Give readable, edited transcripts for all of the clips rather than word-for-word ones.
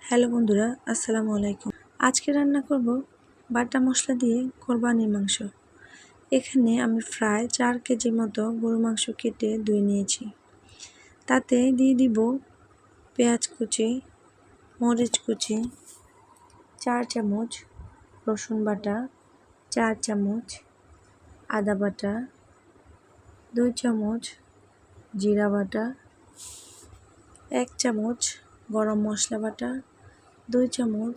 Hello বন্ধুরা, আসসালামু আলাইকুম। আজকে রান্না করব বাটা মশলা দিয়ে কোরবানির মাংস। এখানে আমি প্রায় 4 কেজি মতো গরু মাংস কেটে ধুয়ে নিয়েছি। তাতে দিয়ে দিব পেঁয়াজ কুচি, মরিচ কুচি, 4 চামচ রসুন বাটা, 4 চামচ আদা বাটা, 2 চামচ জিরা বাটা, 1 চামচ গরম মশলা বাটা, 2 চামচ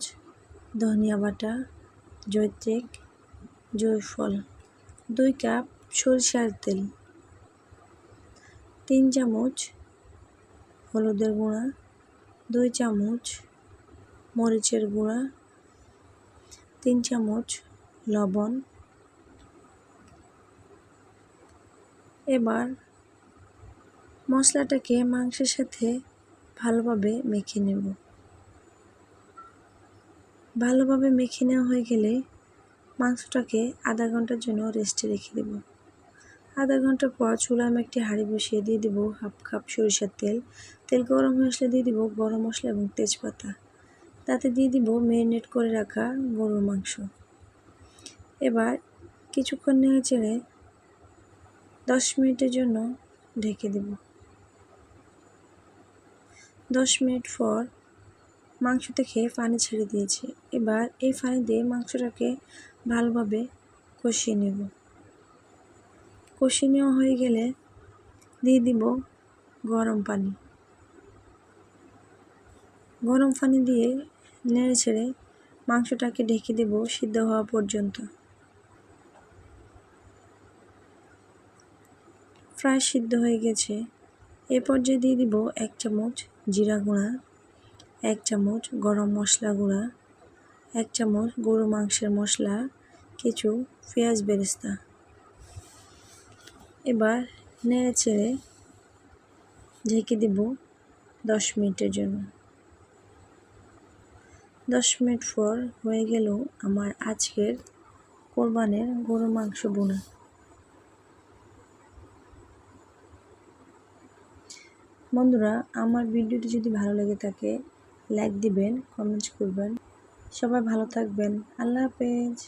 ধনিয়া বাটা, জৈত্রিক, জয়ফল, 2 কাপ সরিষার তেল, 3 চামচ হলুদের গুঁড়া, 2 চামচ মরিচের গুঁড়া, 3 চামচ লবণ। এবার মশলাটাকে মাংসের সাথে ভালোভাবে মেখে নেব। ভালোভাবে মেখে নেওয়া হয়ে গেলে মাংসটাকে আধা ঘন্টার জন্য রেস্টে রেখে দেব। আধা ঘন্টা পর চুলায় আমি একটি হাঁড়ি বসিয়ে দিয়ে দেবো হাফ কাপ সরিষার তেল। তেল গরম হয়ে আসলে দিয়ে দিব গরম মশলা এবং তেজপাতা। তাতে দিয়ে দিব ম্যারিনেট করে রাখা গরুর মাংস। এবার কিছুক্ষণ নেড়ে চেড়ে 10 মিনিটের জন্য ঢেকে দেব। 10 মিনিট পর মাংস থেকে পানি ছেড়ে দিয়েছি। এবার এই পানি দিয়ে মাংসটাকে ভালোভাবে কষিয়ে নেব। কষিয়ে নেওয়া হয়ে গেলে দিয়ে দিব গরম পানি। গরম পানি দিয়ে নেড়ে ছেড়ে মাংসটাকে ঢেকে দেব সিদ্ধ হওয়া পর্যন্ত। প্রায় সিদ্ধ হয়ে গেছে। এ পর্যায়ে দিয়ে দিব 1 চামচ জিরা গুঁড়া, 1 চামচ গরম মশলা গুঁড়া, 1 চামচ গরু মাংসের মশলা, কিছু পেঁয়াজ বেরেস্তা। এবার নেড়ে চেড়ে ঢেকে দেব 10 মিনিটের জন্য। 10 মিনিট পর হয়ে গেল আমার আজকের কোরবানির গরু মাংস বোনা। বন্ধুরা, আমার ভিডিওটি যদি ভালো লেগে থাকে লাইক দিবেন, কমেন্টস করবেন। সবাই ভালো থাকবেন। আল্লাহ হাফেজ।